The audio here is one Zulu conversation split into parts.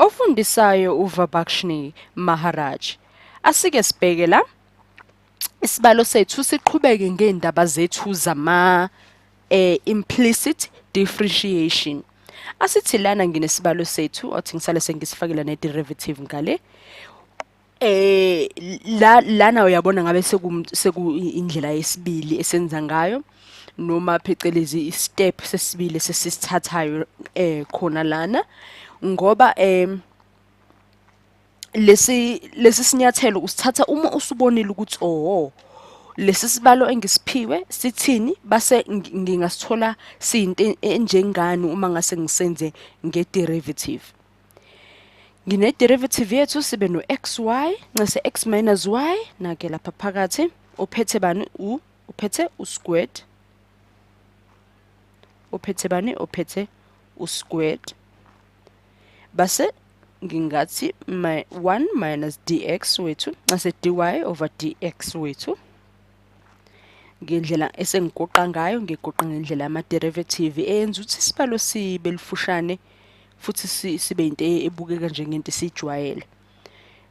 Ofundisayo uVibhakshni Maharaj. Asike sibheke la. Isibalo sethu siqhubeke ngeindaba zethu zama implicit differentiation. Asithi lana nginesibalo sethu othi ngisale sengisifakela ne derivative ngale. Lana uyabona ngabe seku indlela yesibili esenza ngayo noma phecelezi istep sesibili sesisithathayo khona lana ngoba lesi sinyathelo usithatha uma usubonile ukuthi lesi sibalo engisiphiwe sithini base ngingasithola siyinto enjengani uma ngase ngisenze ngederivative. Ngine derivative yethu sibe no xy nase x minus y nake lapha phakathi uphethe bani uphethe u-squared uphethe bani uphethe u-squared base ngingathi 1 minus dx wethu nase dy over dx wethu ngendlela esengigoqa ngayo ngigoqa ngendlela yama derivative eyenza ukuthi isibalo sibe lifushane futhi sibe into ebukeka njengento esijwayele.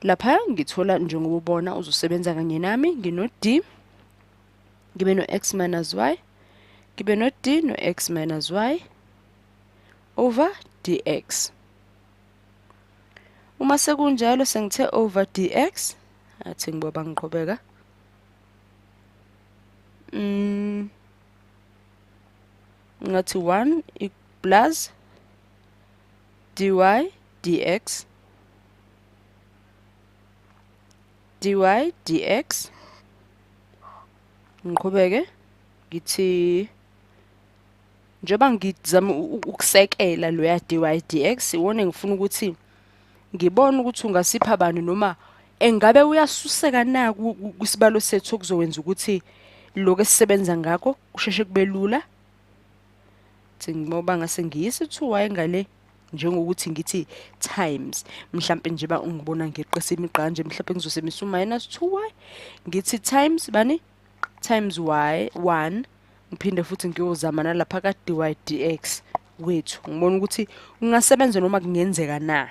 Lapha ngithola njengoba ubona uzosebenza kanye nami ngino d ngibe no x minus y ngibe no d no x minus y over dx. Uma sekunjalo sengithe over dx athi ngiboba ngiqhubeka ngathi 1 plus dy dx dy dx ngiqhubeke ngithi njengoba ngizama ukusekela lo ya dy dx iwona ngifuna ukuthi ngibona ukuthi ungasipha bani noma engabe uyasuseka na kwisibalo sethu okuzowenza ukuthi lokho esisebenza ngakho kusheshe kube lula. Ngoba ngase ngiyise 2y ngale njengokuthi ngithi times mhlambe nje ba ungibona ngeqisa imigqa nje mhlambe ngizosebenzisa minus 2y ngithi times bani times y 1 ngiphinde futhi ngiyozama nalapha ka dy dx wethu ngibona ukuthi ungasebenza noma kungenzeka na.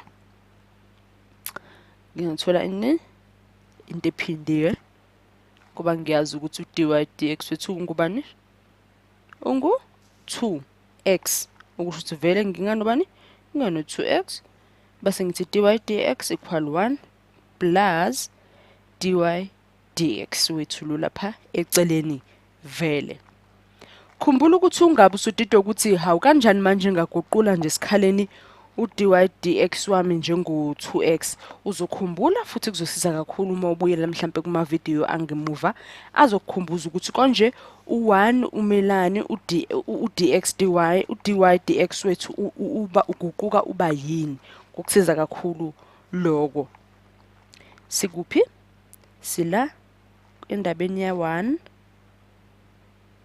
Ngiyathola into ephindiwe kuba ngiyazi ukuthi dy dx wethu ngubani ungu 2x okusho ukuthi vele nginganobani ngino 2x base ngithi dy dx equal 1 plus dy dx wethu lo lapha eceleni vele. Khumbula ukuthi ungabe usudidwa ukuthi hawu kanjani manje ngaguqula nje esikhaleni u-dy dx wami njengo 2x uzokhumbula futhi kuzosiza kakhulu uma ubuyela mhlambe kuma video angemuva azokukhumbuza ukuthi konje u1 umelani u-dx dy u-dy dx wethu uba uguquka uba yini ukusiza kakhulu lokho. Sikuphi sila endabeni ya1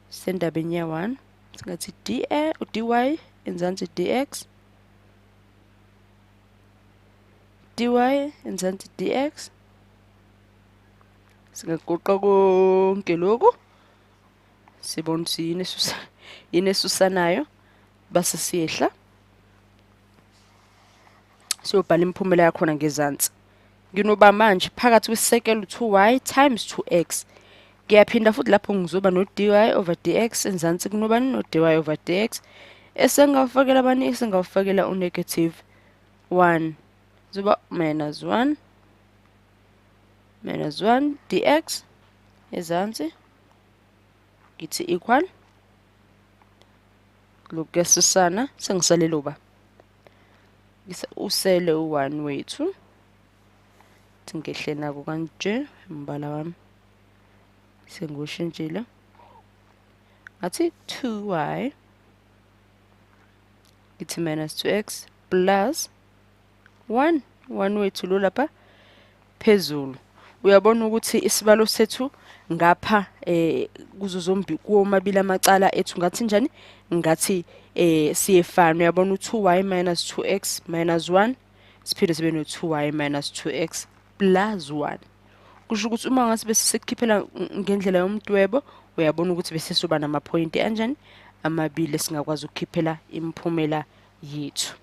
sendabeni ya1 singathi dy enzansi dx dy enzansi dx singagoqa konke lokho sibona ukuthi yini esusanayo base siyehla siyobhala imiphumela yakhona ngezansi. Nginoba manje phakathi kwesisekelo 2y times 2x ngiyaphinda futhi lapho ngizoba no dy over dx enzansi kunobani no dy over dx esengawufakela bani esengawufakela u-negative 1 zoba minus 1 dx ezansi ngithi equal lokhu yasusana sengisale loba usele u1 wethu ngehle nako kanje umbala wami sengoshintshile ngathi 2y ngithi minus 2x plus 1 wethu lo lapha phezulu. Uyabona ukuthi isibalo sethu ngapha kuzo zombi kuomabili amacala ethu ngathi njani ngathi siyefana. Uyabona u2y minus 2x minus 1 siphinde sibe no 2y minus 2x plus 1 kusho ukuthi uma ngase bese sekukhiphela ngendlela yomdwebo uyabona ukuthi bese soba nama point anjani amabili singakwazi ukukhiphela imiphumela yethu.